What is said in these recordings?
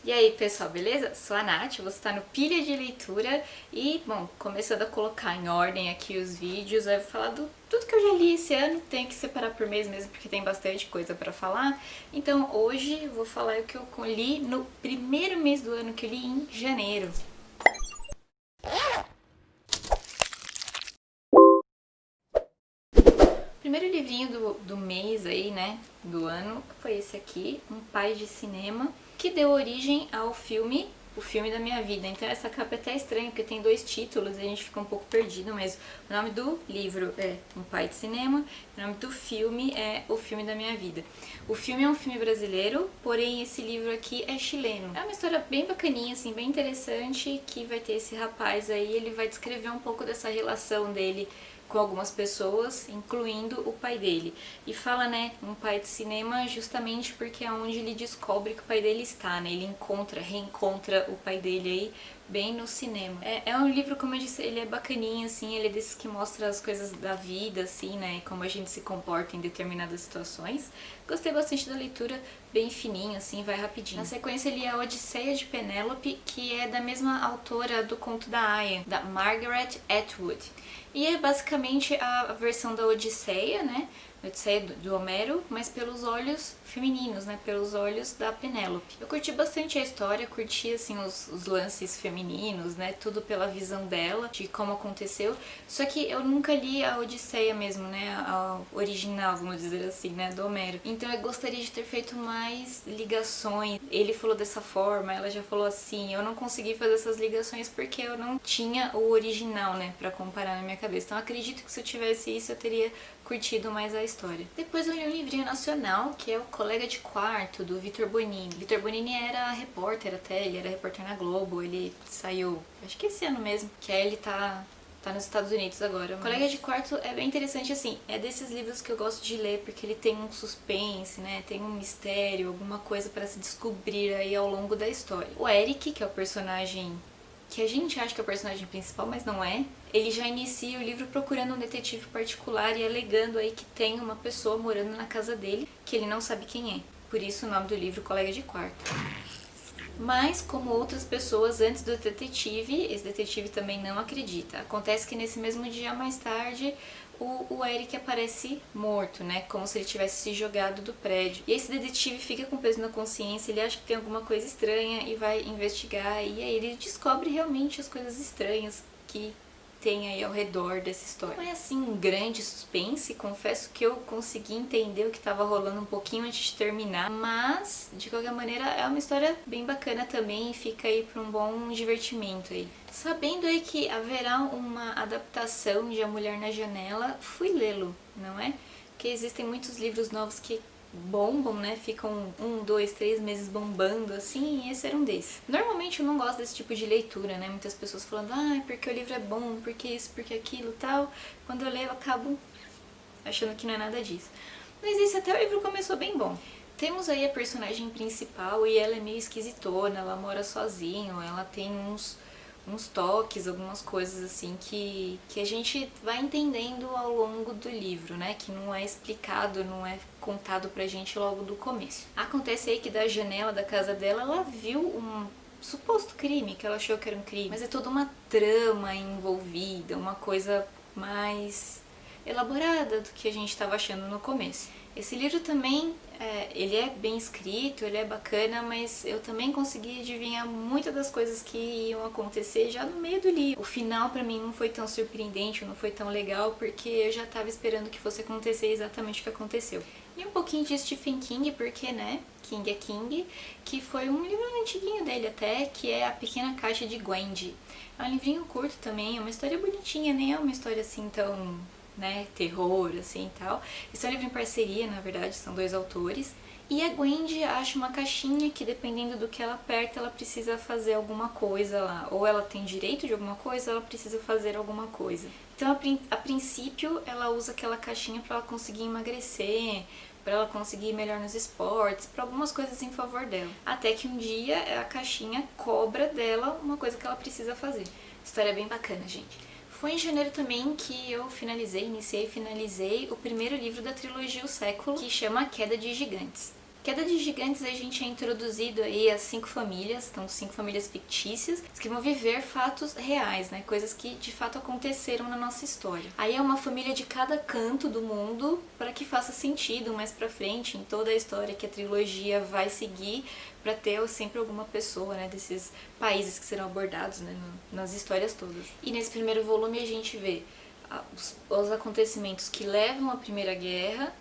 E aí pessoal, beleza? Sou a Nath, você está no Pilha de Leitura e, bom, começando a colocar em ordem aqui os vídeos, eu vou falar do tudo que eu já li esse ano, tenho que separar por mês mesmo porque tem bastante coisa pra falar. Então hoje eu vou falar o que eu li no primeiro mês do ano, que eu li em janeiro. O primeiro livrinho do mês aí, né, do ano, foi esse aqui, Um Pai de Cinema, que deu origem ao filme O Filme da Minha Vida. Então essa capa é até estranha, porque tem dois títulos e a gente fica um pouco perdido, mas o nome do livro é Um Pai de Cinema, o nome do filme é O Filme da Minha Vida. O filme é um filme brasileiro, porém esse livro aqui é chileno. É uma história bem bacaninha, assim, bem interessante, que vai ter esse rapaz aí, ele vai descrever um pouco dessa relação dele com algumas pessoas, incluindo o pai dele. E fala, né, um pai de cinema justamente porque é onde ele descobre que o pai dele está, né? Ele reencontra o pai dele aí bem no cinema. É um livro, como eu disse, ele é bacaninho, assim, ele é desses que mostra as coisas da vida, assim, né, e como a gente se comporta em determinadas situações. Gostei bastante da leitura, bem fininho, assim, vai rapidinho. Na sequência ele é a Odisseia de Penélope, que é da mesma autora do Conto da Aia, da Margaret Atwood. E é basicamente a versão da Odisseia, né? Odisseia do Homero, mas pelos olhos femininos, né? Pelos olhos da Penélope. Eu curti bastante a história, curti assim os lances femininos, né? Tudo pela visão dela, de como aconteceu. Só que eu nunca li a Odisseia mesmo, né? A original, vamos dizer assim, né? Do Homero. Então eu gostaria de ter feito mais ligações. Ele falou dessa forma, ela já falou assim. Eu não consegui fazer essas ligações porque eu não tinha o original, né? Pra comparar na minha cabeça. Então eu acredito que se eu tivesse isso, eu teria curtido mais a história. Depois eu li um livrinho nacional, que é O Colega de Quarto, do Vitor Bonini. Vitor Bonini era repórter até, ele era repórter na Globo, ele saiu, acho que esse ano mesmo, que aí ele tá nos Estados Unidos agora. O Colega de Quarto é bem interessante, assim, é desses livros que eu gosto de ler, porque ele tem um suspense, né, tem um mistério, alguma coisa para se descobrir aí ao longo da história. O Eric, que é o personagem que a gente acha que é o personagem principal, mas não é. Ele já inicia o livro procurando um detetive particular e alegando aí que tem uma pessoa morando na casa dele, que ele não sabe quem é. Por isso o nome do livro, Colega de Quarto. Mas, como outras pessoas antes do detetive, esse detetive também não acredita. Acontece que nesse mesmo dia, mais tarde, o Eric aparece morto, né? Como se ele tivesse se jogado do prédio. E esse detetive fica com peso na consciência, ele acha que tem alguma coisa estranha e vai investigar. E aí ele descobre realmente as coisas estranhas que tem aí ao redor dessa história. Não é assim um grande suspense, confesso que eu consegui entender o que estava rolando um pouquinho antes de terminar, mas de qualquer maneira é uma história bem bacana também e fica aí para um bom divertimento aí. Sabendo aí que haverá uma adaptação de A Mulher na Janela, fui lê-lo, não é? Porque existem muitos livros novos que bombam, né? Ficam 1, 2, 3 meses bombando assim, e esse era um desses. Normalmente eu não gosto desse tipo de leitura, né? Muitas pessoas falando, porque o livro é bom, porque isso, porque aquilo tal. Quando eu leio, eu acabo achando que não é nada disso. Mas esse até o livro começou bem bom. Temos aí a personagem principal e ela é meio esquisitona, ela mora sozinha, ela tem uns toques, algumas coisas assim que a gente vai entendendo ao longo do livro, né? Que não é explicado, não é contado pra gente logo do começo. Acontece aí que da janela da casa dela, ela viu um suposto crime, que ela achou que era um crime, mas é toda uma trama envolvida, uma coisa mais elaborada do que a gente estava achando no começo. Esse livro também, ele é bem escrito, ele é bacana, mas eu também consegui adivinhar muitas das coisas que iam acontecer já no meio do livro. O final pra mim não foi tão surpreendente, não foi tão legal, porque eu já estava esperando que fosse acontecer exatamente o que aconteceu. E um pouquinho de Stephen King, porque, né, King é King, que foi um livro antiguinho dele até, que é A Pequena Caixa de Gwendy. É um livrinho curto também, é uma história bonitinha, nem é uma história assim tão, né, terror, assim e tal. Esse é um livro em parceria, na verdade, são dois autores. E a Gwendy acha uma caixinha que, dependendo do que ela aperta, ela precisa fazer alguma coisa lá. Ou ela tem direito de alguma coisa, ou ela precisa fazer alguma coisa. Então, a princípio, ela usa aquela caixinha para ela conseguir emagrecer, para ela conseguir ir melhor nos esportes, para algumas coisas em favor dela. Até que um dia a caixinha cobra dela uma coisa que ela precisa fazer. História bem bacana, gente. Foi em janeiro também que eu iniciei e finalizei o primeiro livro da trilogia O Século, que chama A Queda de Gigantes. Queda de Gigantes, a gente é introduzido aí a 5 famílias, então 5 famílias fictícias, que vão viver fatos reais, né? Coisas que de fato aconteceram na nossa história. Aí é uma família de cada canto do mundo para que faça sentido mais pra frente em toda a história que a trilogia vai seguir, para ter sempre alguma pessoa, né, desses países que serão abordados, né, nas histórias todas. E nesse primeiro volume a gente vê os acontecimentos que levam à Primeira Guerra,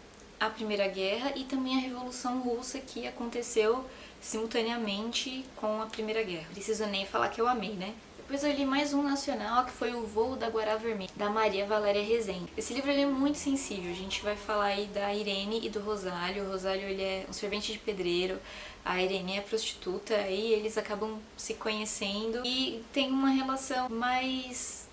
e também a Revolução Russa, que aconteceu simultaneamente com a Primeira Guerra. Preciso nem falar que eu amei, né? Depois eu li mais um nacional, que foi O Voo da Guará Vermelha, da Maria Valéria Rezende. Esse livro ele é muito sensível, a gente vai falar aí da Irene e do Rosário. O Rosário ele é um servente de pedreiro, a Irene é prostituta, e eles acabam se conhecendo e tem uma relação mais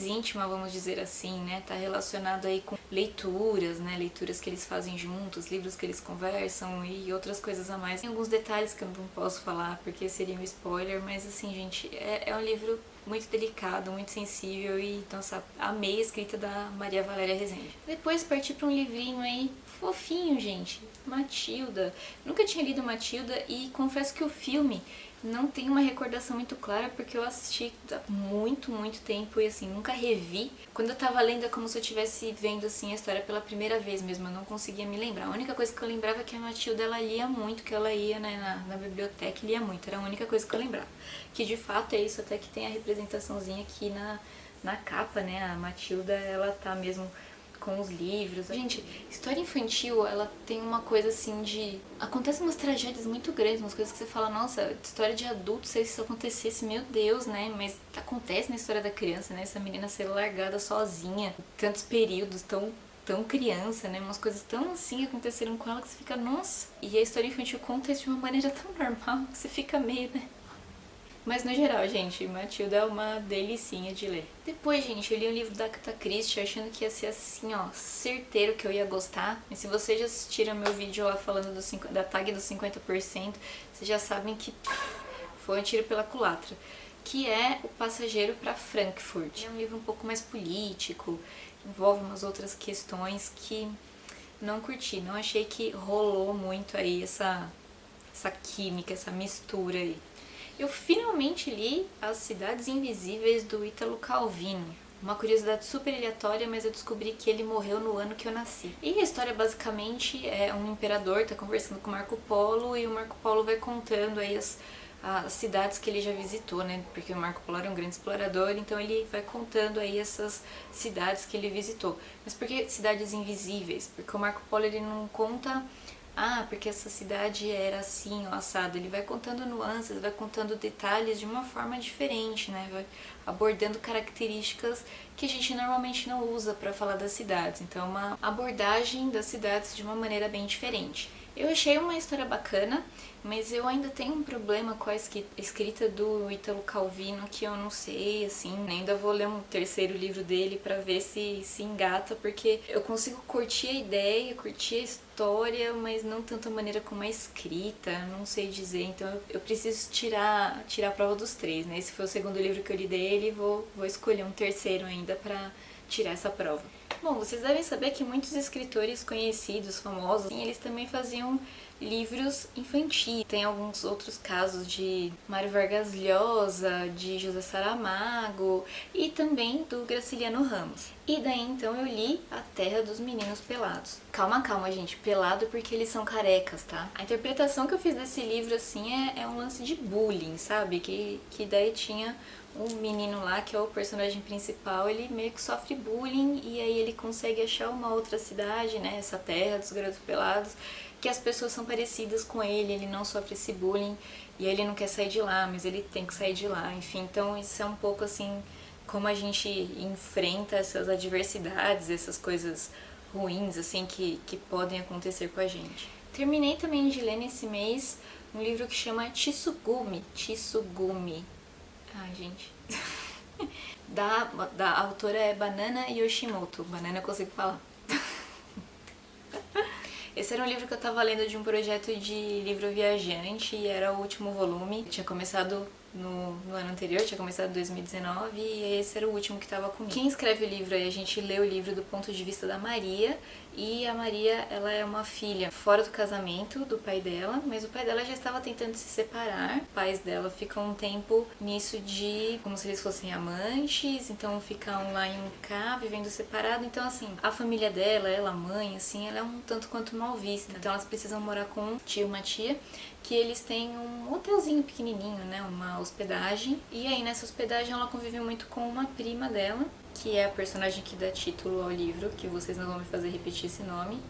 íntima, vamos dizer assim, né? Tá relacionado aí com leituras, né? Leituras que eles fazem juntos, livros que eles conversam e outras coisas a mais. Tem alguns detalhes que eu não posso falar porque seria um spoiler, mas assim, gente, é um livro muito delicado, muito sensível e, nossa, amei a escrita da Maria Valéria Rezende. Depois parti para um livrinho aí fofinho, gente, Matilda. Nunca tinha lido Matilda e confesso que o filme não tenho uma recordação muito clara porque eu assisti há muito, muito tempo e assim, nunca revi. Quando eu tava lendo é como se eu estivesse vendo assim a história pela primeira vez mesmo, eu não conseguia me lembrar. A única coisa que eu lembrava é que a Matilda ela lia muito, que ela ia, né, na biblioteca e lia muito, era a única coisa que eu lembrava. Que de fato é isso, até que tem a representaçãozinha aqui na capa, né, a Matilda ela tá mesmo com os livros. Gente, história infantil, ela tem uma coisa assim de... Acontecem umas tragédias muito grandes, umas coisas que você fala, nossa, história de adulto, se isso acontecesse, meu Deus, né? Mas acontece na história da criança, né? Essa menina ser largada sozinha, tantos períodos, tão criança, né? Umas coisas tão assim aconteceram com ela que você fica, nossa. E a história infantil conta isso de uma maneira tão normal, que você fica meio, né? Mas no geral, gente, Matilda é uma delicinha de ler. Depois, gente, eu li um livro da Agatha Christie achando que ia ser assim, ó, certeiro que eu ia gostar. E se vocês já assistiram meu vídeo lá falando da tag dos 50%, vocês já sabem que foi um tiro pela culatra. Que é O Passageiro para Frankfurt. É um livro um pouco mais político, envolve umas outras questões que não curti. Não achei que rolou muito aí essa química, essa mistura aí. Eu finalmente li As Cidades Invisíveis, do Ítalo Calvino. Uma curiosidade super aleatória, mas eu descobri que ele morreu no ano que eu nasci. E a história basicamente é um imperador tá conversando com Marco Polo e o Marco Polo vai contando aí as cidades que ele já visitou, né? Porque o Marco Polo era um grande explorador, então ele vai contando aí essas cidades que ele visitou. Mas por que cidades invisíveis? Porque o Marco Polo ele não conta... porque essa cidade era assim, ó, assado. Ele vai contando nuances, vai contando detalhes de uma forma diferente, né? Vai abordando características que a gente normalmente não usa para falar das cidades. Então, é uma abordagem das cidades de uma maneira bem diferente. Eu achei uma história bacana, mas eu ainda tenho um problema com a escrita do Ítalo Calvino que eu não sei, assim, ainda vou ler um terceiro livro dele pra ver se engata, porque eu consigo curtir a ideia, curtir a história, mas não tanto a maneira como é escrita, não sei dizer, então eu preciso tirar a prova dos três, né? Esse foi o segundo livro que eu li dele, vou escolher um terceiro ainda pra tirar essa prova. Bom, vocês devem saber que muitos escritores conhecidos, famosos, eles também faziam livros infantis. Tem alguns outros casos de Mário Vargas Llosa, de José Saramago e também do Graciliano Ramos. E daí então eu li A Terra dos Meninos Pelados. Calma, gente, pelado porque eles são carecas, tá? A interpretação que eu fiz desse livro, assim, é um lance de bullying, sabe? Que daí tinha um menino lá, que é o personagem principal, ele meio que sofre bullying e aí ele consegue achar uma outra cidade, né, essa terra dos garotos pelados, que as pessoas são parecidas com ele não sofre esse bullying e ele não quer sair de lá, mas ele tem que sair de lá, enfim, então isso é um pouco assim, como a gente enfrenta essas adversidades, essas coisas ruins, assim, que podem acontecer com a gente. Terminei também de ler nesse mês um livro que chama Tsugumi. Ai, gente. Da autora é Banana Yoshimoto. Banana eu consigo falar. Esse era um livro que eu tava lendo de um projeto de livro viajante e era o último volume. Eu tinha começado no ano anterior, tinha começado em 2019 e esse era o último que estava comigo. Quem escreve o livro aí, a gente lê o livro do ponto de vista da Maria, e a Maria, ela é uma filha fora do casamento do pai dela, mas o pai dela já estava tentando se separar. Os pais dela ficam um tempo nisso de como se eles fossem amantes, então ficam lá em um cá, vivendo separado. Então assim, a família dela, ela, mãe, assim, ela é um tanto quanto mal vista. Então elas precisam morar com um tio, uma tia, que eles têm um hotelzinho pequenininho, né, uma hospedagem. E aí nessa hospedagem ela convive muito com uma prima dela, que é a personagem que dá título ao livro, que vocês não vão me fazer repetir esse nome.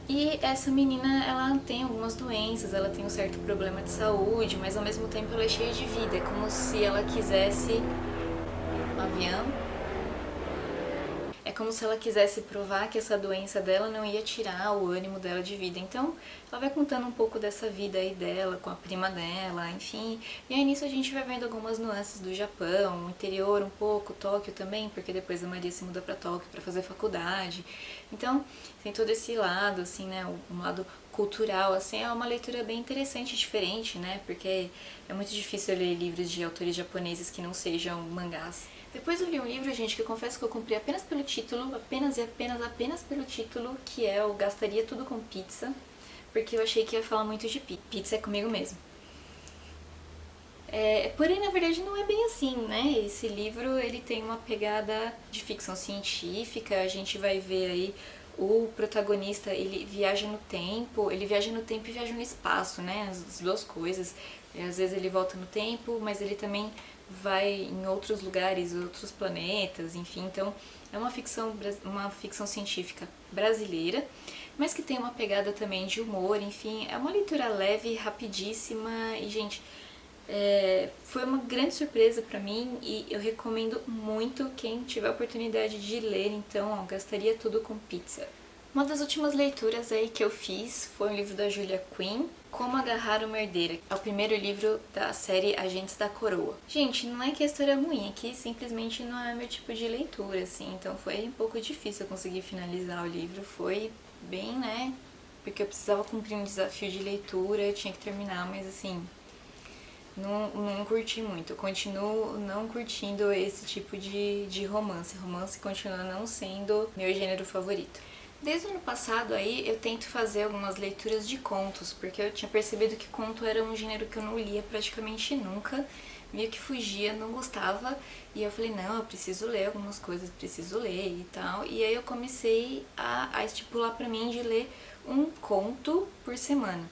E essa menina, ela tem algumas doenças, ela tem um certo problema de saúde, mas ao mesmo tempo ela é cheia de vida. É como se ela quisesse... Um avião. É como se ela quisesse provar que essa doença dela não ia tirar o ânimo dela de vida. Então, ela vai contando um pouco dessa vida aí dela, com a prima dela, enfim. E aí nisso a gente vai vendo algumas nuances do Japão, o interior um pouco, Tóquio também, porque depois a Maria se muda pra Tóquio pra fazer faculdade. Então, tem todo esse lado, assim, né, um lado cultural, assim, é uma leitura bem interessante e diferente, né, porque é muito difícil ler livros de autores japoneses que não sejam mangás. Depois eu li um livro, gente, que eu confesso que eu comprei apenas pelo título, apenas pelo título, que é o Gastaria Tudo com Pizza, porque eu achei que ia falar muito de pizza. Pizza é comigo mesmo. Porém, na verdade, não é bem assim, né? Esse livro, ele tem uma pegada de ficção científica, a gente vai ver aí o protagonista, ele viaja no tempo e viaja no espaço, né? As duas coisas. Às vezes ele volta no tempo, mas ele também vai em outros lugares, outros planetas, enfim. Então, é uma ficção científica brasileira, mas que tem uma pegada também de humor, enfim. É uma leitura leve, rapidíssima e, gente, foi uma grande surpresa pra mim e eu recomendo muito quem tiver a oportunidade de ler, então, ó, Gastaria Tudo com Pizza. Uma das últimas leituras aí que eu fiz foi um livro da Julia Quinn, Como Agarrar uma Herdeira. É o primeiro livro da série Agentes da Coroa. Gente, não é que a história é ruim, é que simplesmente não é meu tipo de leitura, assim, então foi um pouco difícil eu conseguir finalizar o livro, foi bem, né, porque eu precisava cumprir um desafio de leitura, eu tinha que terminar, mas assim, não curti muito. Eu continuo não curtindo esse tipo de romance. Romance continua não sendo meu gênero favorito. Desde o ano passado aí eu tento fazer algumas leituras de contos, porque eu tinha percebido que conto era um gênero que eu não lia praticamente nunca, meio que fugia, não gostava, e eu falei, não, eu preciso ler algumas coisas, preciso ler e tal, e aí eu comecei a estipular pra mim de ler um conto por semana.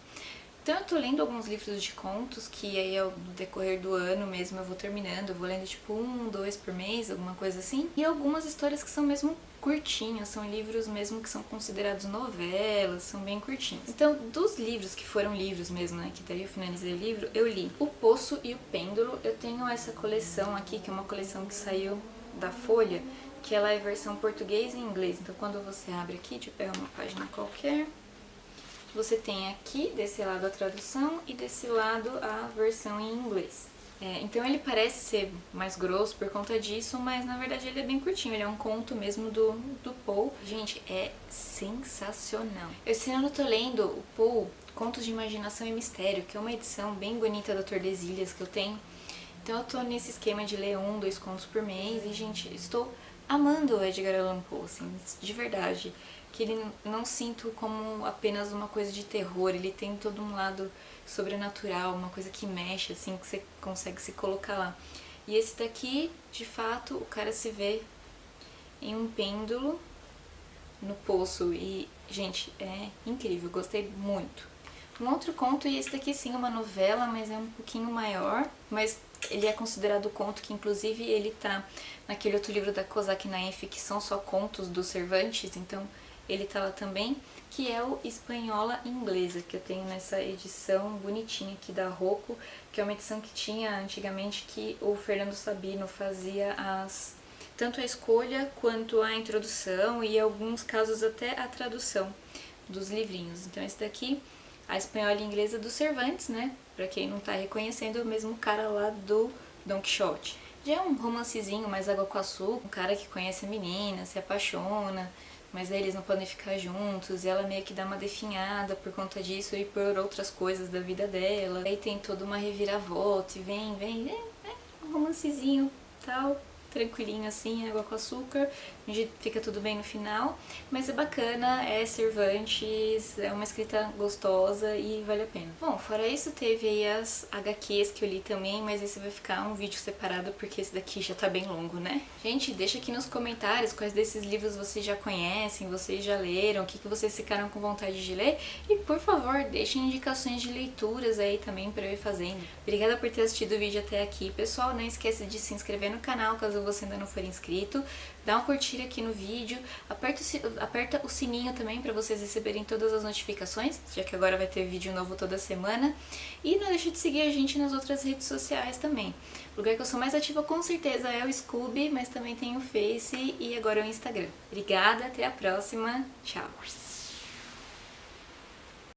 Então eu tô lendo alguns livros de contos que aí no decorrer do ano mesmo eu vou terminando, eu vou lendo tipo 1, 2 por mês, alguma coisa assim. E algumas histórias que são mesmo curtinhas, são livros mesmo que são considerados novelas, são bem curtinhos. Então, dos livros que foram livros mesmo, né, que daí eu finalizei o livro, eu li O Poço e o Pêndulo. Eu tenho essa coleção aqui, que é uma coleção que saiu da Folha, que ela é versão português e inglês. Então quando você abre aqui, deixa eu pegar uma página qualquer, você tem aqui, desse lado a tradução e desse lado a versão em inglês. Então ele parece ser mais grosso por conta disso, mas na verdade ele é bem curtinho, ele é um conto mesmo do Poe. Gente, é sensacional. Esse ano eu tô lendo o Poe, Contos de Imaginação e Mistério, que é uma edição bem bonita da Tordesilhas que eu tenho. Então eu tô nesse esquema de ler 1, 2 contos por mês e, gente, estou amando o Edgar Allan Poe, assim, de verdade. Que ele não sinto como apenas uma coisa de terror, ele tem todo um lado sobrenatural, uma coisa que mexe, assim, que você consegue se colocar lá. E esse daqui, de fato, o cara se vê em um pêndulo no poço e, gente, é incrível, gostei muito. Um outro conto, e esse daqui sim é uma novela, mas é um pouquinho maior, mas ele é considerado conto, que inclusive ele tá naquele outro livro da Kozak Naif, que são só contos do Cervantes, então ele tá lá também, que é o Espanhola Inglesa, que eu tenho nessa edição bonitinha aqui da Rocco, que é uma edição que tinha antigamente, que o Fernando Sabino fazia tanto a escolha quanto a introdução e em alguns casos até a tradução dos livrinhos. Então esse daqui, a Espanhola Inglesa do Cervantes, né? Pra quem não tá reconhecendo, é o mesmo cara lá do Don Quixote. Já é um romancezinho mais água com açúcar, um cara que conhece a menina, se apaixona, mas aí eles não podem ficar juntos, e ela meio que dá uma definhada por conta disso e por outras coisas da vida dela. Aí tem toda uma reviravolta, e vem, um romancezinho, tal, tranquilinho assim, água com açúcar, onde fica tudo bem no final, mas é bacana, é Cervantes, é uma escrita gostosa e vale a pena. Bom, fora isso teve aí as HQs que eu li também, mas esse vai ficar um vídeo separado porque esse daqui já tá bem longo, né? Gente, deixa aqui nos comentários quais desses livros vocês já conhecem, vocês já leram, o que vocês ficaram com vontade de ler, e por favor, deixem indicações de leituras aí também pra eu ir fazendo. Obrigada por ter assistido o vídeo até aqui, pessoal, não esqueça de se inscrever no canal caso você ainda não for inscrito, dá uma curtida aqui no vídeo, aperta o sininho também para vocês receberem todas as notificações, já que agora vai ter vídeo novo toda semana, e não deixe de seguir a gente nas outras redes sociais também. O lugar que eu sou mais ativa com certeza é o Scooby, mas também tem o Face e agora o Instagram. Obrigada, até a próxima, tchau!